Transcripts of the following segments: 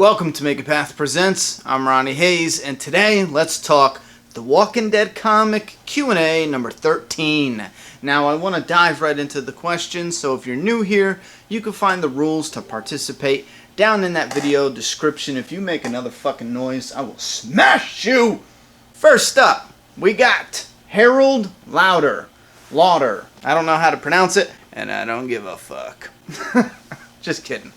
Welcome to Make a Path Presents. I'm Ronnie Hayes, and today let's talk The Walking Dead comic Q&A number 13. Now I want to dive right into the questions, so if you're new here, you can find the rules to participate down in that video description. If you make another fucking noise, I will smash you! First up, we got Harold Lauder. I don't know how to pronounce it, and I don't give a fuck. Just kidding.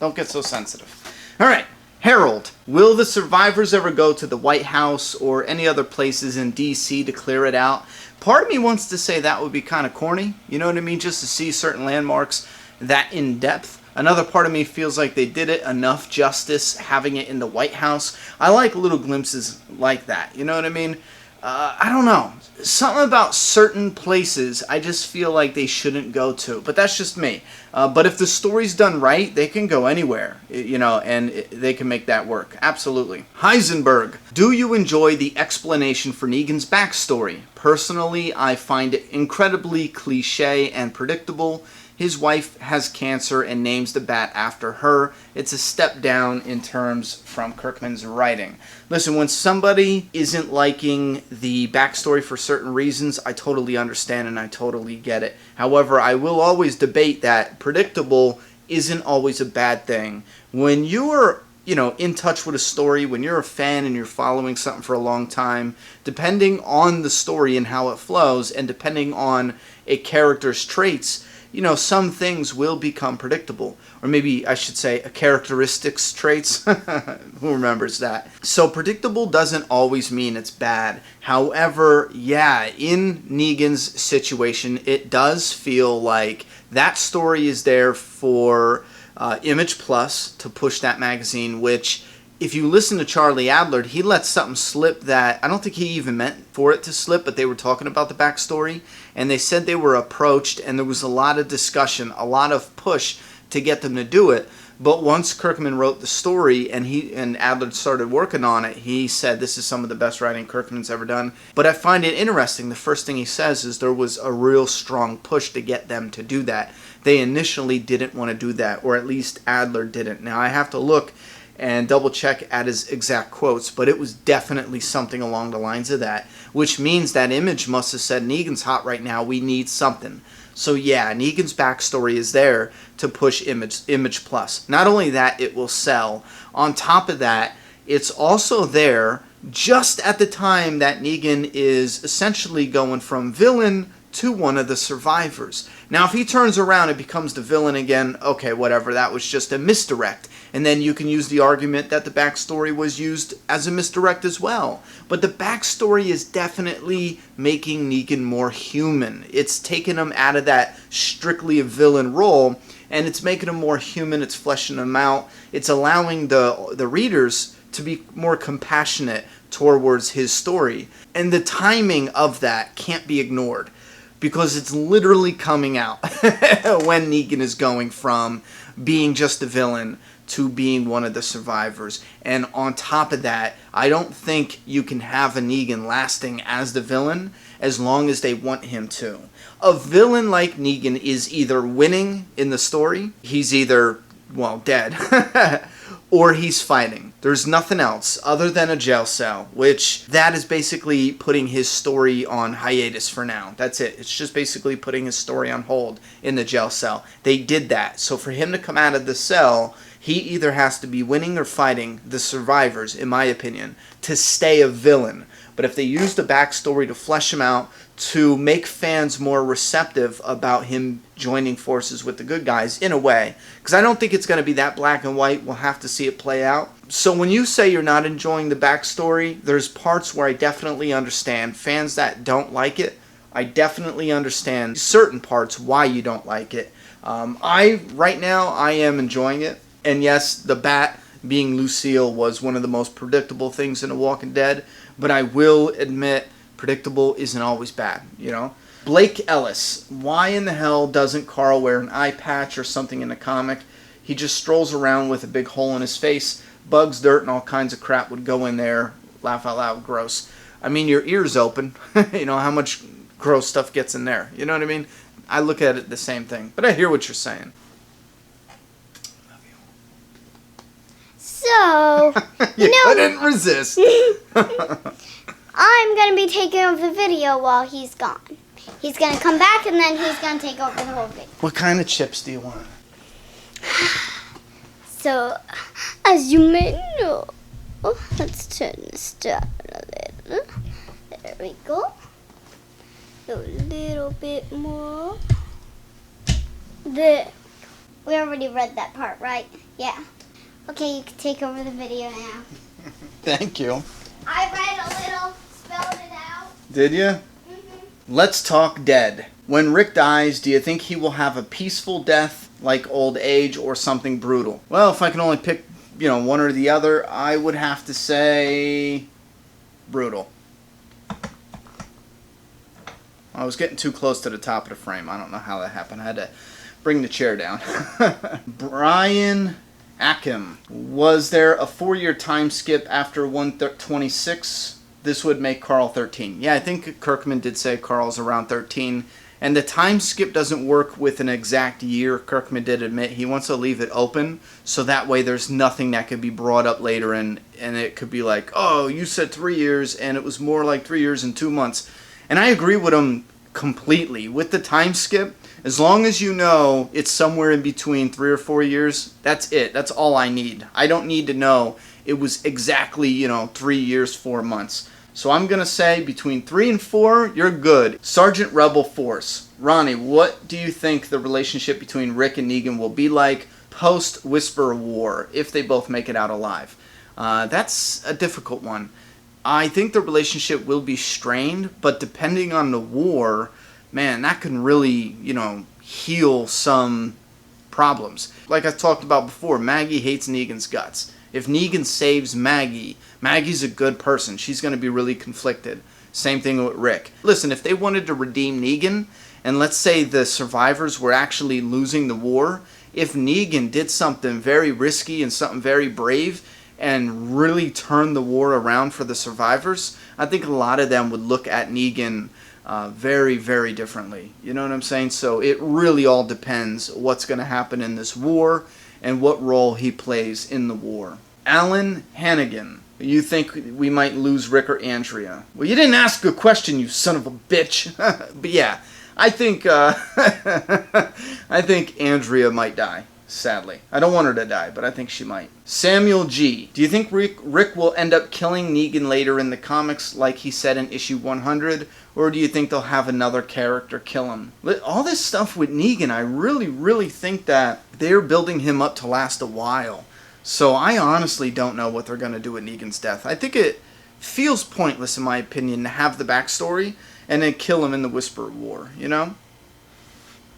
Don't get so sensitive. Alright, Harold. Will the survivors ever go to the White House or any other places in DC to clear it out? Part of me wants to say that would be kind of corny. You know what I mean? Just to see certain landmarks that in depth. Another part of me feels like they did it enough justice having it in the White House. I like little glimpses like that. You know what I mean? I don't know. Something about certain places I just feel like they shouldn't go to. But that's just me. But if the story's done right, they can go anywhere, you know, and they can make that work. Absolutely. Heisenberg. Do you enjoy the explanation for Negan's backstory? Personally, I find it incredibly cliche and predictable. His wife has cancer and names the bat after her. It's a step down in terms from Kirkman's writing. Listen, when somebody isn't liking the backstory for certain reasons, I totally understand and I totally get it. However, I will always debate that predictable isn't always a bad thing. When you're in touch with a story, when you're a fan and you're following something for a long time, depending on the story and how it flows, and depending on a character's traits, some things will become predictable. Or maybe I should say characteristics traits. Who remembers that? So predictable doesn't always mean it's bad. However, yeah, in Negan's situation, it does feel like that story is there for Image Plus to push that magazine, which, if you listen to Charlie Adler, he let something slip that I don't think he even meant for it to slip, but they were talking about the backstory, and they said they were approached, and there was a lot of discussion, a lot of push to get them to do it. But once Kirkman wrote the story and Adler started working on it, he said this is some of the best writing Kirkman's ever done. But I find it interesting, the first thing he says is there was a real strong push to get them to do that. They initially didn't want to do that, or at least Adler didn't. Now I have to look and double check at his exact quotes, but it was definitely something along the lines of that, which means that Image must have said, Negan's hot right now, we need something. So yeah, Negan's backstory is there to push Image Plus. Not only that, it will sell. On top of that, it's also there just at the time that Negan is essentially going from villain to one of the survivors. Now, if he turns around and becomes the villain again, okay, whatever, that was just a misdirect. And then you can use the argument that the backstory was used as a misdirect as well. But the backstory is definitely making Negan more human. It's taking him out of that strictly a villain role, and it's making him more human, it's fleshing him out. It's allowing the readers to be more compassionate towards his story. And the timing of that can't be ignored, because it's literally coming out when Negan is going from being just a villain to being one of the survivors. And on top of that, I don't think you can have a Negan lasting as the villain as long as they want him to. A villain like Negan is either winning in the story, he's either, well, dead, or he's fighting. There's nothing else other than a jail cell, which that is basically putting his story on hiatus for now. That's it. It's just basically putting his story on hold in the jail cell. They did that. So for him to come out of the cell, he either has to be winning or fighting the survivors, in my opinion, to stay a villain. But if they use the backstory to flesh him out, to make fans more receptive about him joining forces with the good guys, in a way, because I don't think it's going to be that black and white. We'll have to see it play out. So when you say you're not enjoying the backstory, there's parts where I definitely understand. Fans that don't like it, I definitely understand certain parts why you don't like it. Right now, I am enjoying it. And yes, the bat being Lucille was one of the most predictable things in The Walking Dead, but I will admit predictable isn't always bad, Blake Ellis. Why in the hell doesn't Carl wear an eye patch or something in the comic? He just strolls around with a big hole in his face. Bugs, dirt, and all kinds of crap would go in there. Laugh out loud, gross. I mean, your ear's open. How much gross stuff gets in there. You know what I mean? I look at it the same thing. But I hear what you're saying. You couldn't resist. I'm going to be taking over the video while he's gone. He's going to come back and then he's going to take over the whole video. What kind of chips do you want? So, as you may know, let's turn this down a little. There we go. A little bit more. There. We already read that part, right? Yeah. Okay, you can take over the video now. Thank you. I read a little, spelled it out. Did you? Let's talk dead. When Rick dies, do you think he will have a peaceful death like old age or something brutal? Well, if I can only pick, one or the other, I would have to say brutal. I was getting too close to the top of the frame. I don't know how that happened. I had to bring the chair down. Brian Akim. Was there a 4-year time skip after 126? This would make Carl 13. Yeah, I think Kirkman did say Carl's around 13. And the time skip doesn't work with an exact year. Kirkman did admit he wants to leave it open so that way there's nothing that could be brought up later and it could be like, oh, you said 3 years and it was more like 3 years and 2 months. And I agree with him completely. With the time skip, as long as you know it's somewhere in between 3 or 4 years, that's it. That's all I need. I don't need to know it was exactly, 3 years, 4 months. So I'm going to say between 3 and 4, you're good. Sergeant Rebel Force. Ronnie, what do you think the relationship between Rick and Negan will be like post-Whisper War, if they both make it out alive? That's a difficult one. I think the relationship will be strained, but depending on the war, man, that can really, heal some problems. Like I talked about before, Maggie hates Negan's guts. If Negan saves Maggie, Maggie's a good person. She's going to be really conflicted. Same thing with Rick. Listen, if they wanted to redeem Negan, and let's say the survivors were actually losing the war, if Negan did something very risky and something very brave and really turned the war around for the survivors, I think a lot of them would look at Negan very, very differently. You know what I'm saying? So it really all depends what's going to happen in this war and what role he plays in the war. Alan Hannigan. You think we might lose Rick or Andrea? Well, you didn't ask a question, you son of a bitch. But yeah, I think I think Andrea might die, sadly. I don't want her to die, but I think she might. Samuel G. Do you think Rick will end up killing Negan later in the comics like he said in issue 100? Or do you think they'll have another character kill him? All this stuff with Negan, I really, really think that they're building him up to last a while. So I honestly don't know what they're going to do with Negan's death. I think it feels pointless, in my opinion, to have the backstory and then kill him in the Whisper War,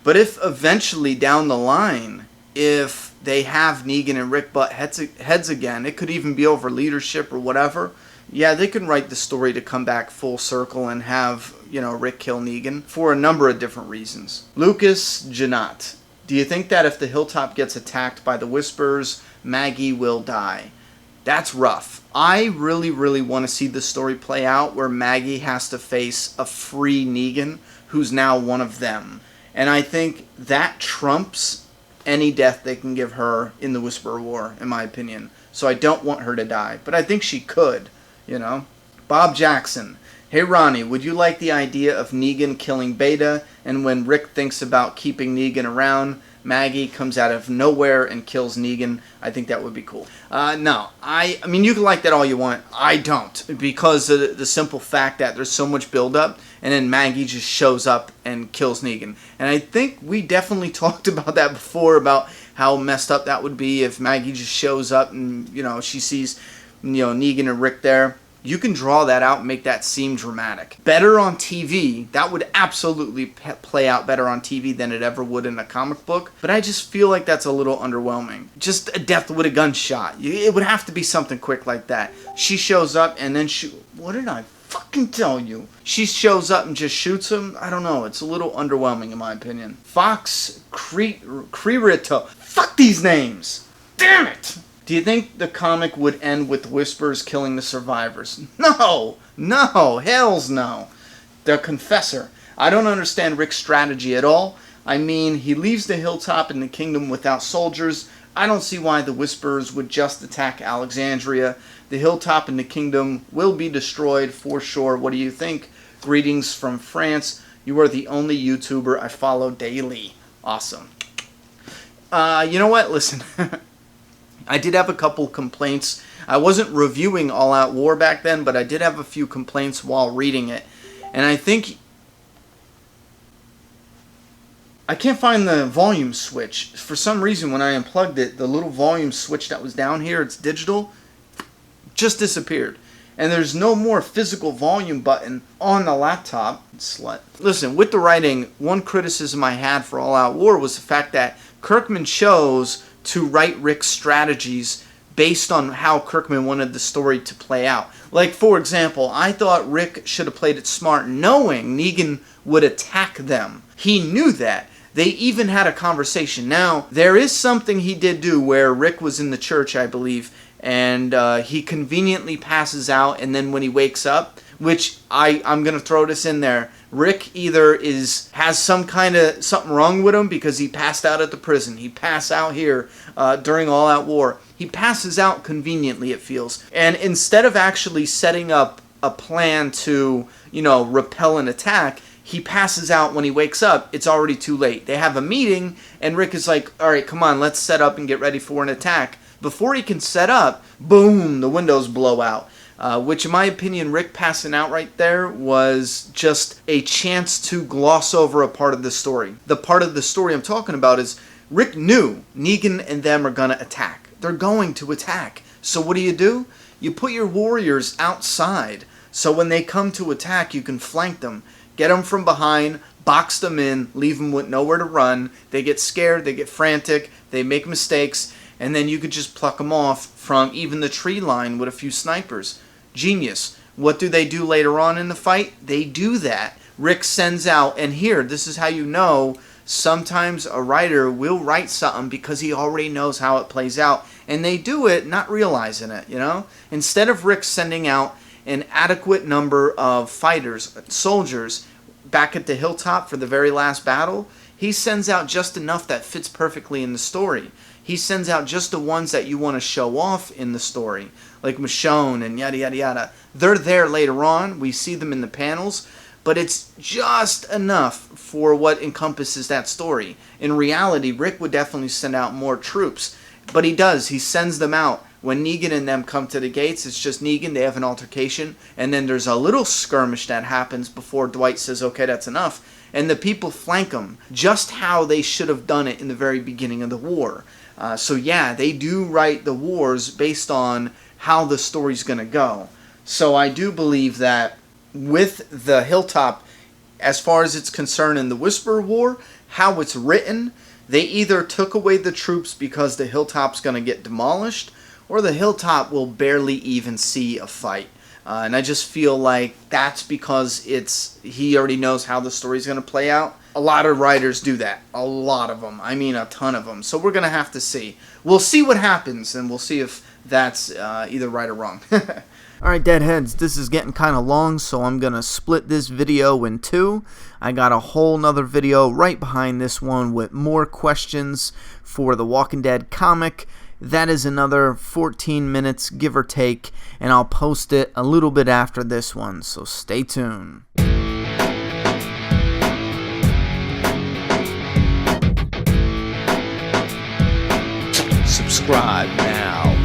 But if eventually down the line, if they have Negan and Rick butt heads again, it could even be over leadership or whatever. Yeah, they can write the story to come back full circle and have, Rick kill Negan for a number of different reasons. Lucas Janat. Do you think that if the Hilltop gets attacked by the Whispers, Maggie will die? That's rough. I really, really want to see the story play out where Maggie has to face a free Negan who's now one of them. And I think that trumps any death they can give her in the Whisper War, in my opinion. So I don't want her to die. But I think she could, Bob Jackson. Hey Ronnie, would you like the idea of Negan killing Beta, and when Rick thinks about keeping Negan around, Maggie comes out of nowhere and kills Negan? I think that would be cool. No, I mean, you can like that all you want. I don't, because of the simple fact that there's so much buildup, and then Maggie just shows up and kills Negan. And I think we definitely talked about that before, about how messed up that would be if Maggie just shows up and, she sees, Negan and Rick there. You can draw that out and make that seem dramatic. Better on TV, that would absolutely play out better on TV than it ever would in a comic book. But I just feel like that's a little underwhelming. Just a death with a gunshot. It would have to be something quick like that. She shows up and then what did I fucking tell you? She shows up and just shoots him? I don't know. It's a little underwhelming in my opinion. Fox Crerito. Fuck these names! Damn it! Do you think the comic would end with Whispers killing the survivors? No! No! Hells no! The Confessor. I don't understand Rick's strategy at all. I mean, he leaves the Hilltop in the Kingdom without soldiers, I don't see why the Whisperers would just attack Alexandria. The hilltop and the kingdom will be destroyed for sure. What do you think? Greetings from France. You are the only YouTuber I follow daily. Awesome. You know what? Listen, I did have a couple complaints. I wasn't reviewing All Out War back then, but I did have a few complaints while reading it. And I think I can't find the volume switch. For some reason, when I unplugged it, the little volume switch that was down here, it's digital, just disappeared. And there's no more physical volume button on the laptop. Slut. Listen, with the writing, one criticism I had for All Out War was the fact that Kirkman chose to write Rick's strategies based on how Kirkman wanted the story to play out. Like, for example, I thought Rick should have played it smart, knowing Negan would attack them. He knew that. They even had a conversation. Now, there is something he did do where Rick was in the church, I believe, and he conveniently passes out, and then when he wakes up, which I'm going to throw this in there, Rick either has some kind of something wrong with him because he passed out at the prison. He passed out here during All Out War. He passes out conveniently, it feels. And instead of actually setting up a plan to, repel an attack, he passes out when he wakes up. It's already too late. They have a meeting, and Rick is like, all right, come on, let's set up and get ready for an attack. Before he can set up, boom, the windows blow out. Which, in my opinion, Rick passing out right there was just a chance to gloss over a part of the story. The part of the story I'm talking about is Rick knew Negan and them are going to attack. They're going to attack. So what do? You put your warriors outside. So when they come to attack, you can flank them. Get them from behind, box them in, leave them with nowhere to run. They get scared, they get frantic, they make mistakes, and then you could just pluck them off from even the tree line with a few snipers. Genius. What do they do later on in the fight? They do that. Rick sends out, and here, this is how you know sometimes a writer will write something because he already knows how it plays out, and they do it not realizing it, Instead of Rick sending out an adequate number of fighters, soldiers, back at the hilltop for the very last battle, he sends out just enough that fits perfectly in the story. He sends out just the ones that you want to show off in the story, like Michonne and yada yada yada. They're there later on. We see them in the panels, but it's just enough for what encompasses that story. In reality, Rick would definitely send out more troops, but he does. He sends them out. When Negan and them come to the gates, it's just Negan. They have an altercation, and then there's a little skirmish that happens before Dwight says, okay, that's enough. And the people flank them, just how they should have done it in the very beginning of the war. So yeah, they do write the wars based on how the story's going to go. So I do believe that with the Hilltop, as far as it's concerned in the Whisper War, how it's written, they either took away the troops because the Hilltop's going to get demolished, or the Hilltop will barely even see a fight. And I just feel like that's because he already knows how the story's going to play out. A lot of writers do that. A lot of them. I mean, a ton of them. So we're going to have to see. We'll see what happens, and we'll see if that's either right or wrong. Alright, Deadheads, this is getting kind of long, so I'm going to split this video in two. I got a whole nother video right behind this one with more questions for the Walking Dead comic. That is another 14 minutes, give or take, and I'll post it a little bit after this one, so stay tuned. Subscribe now.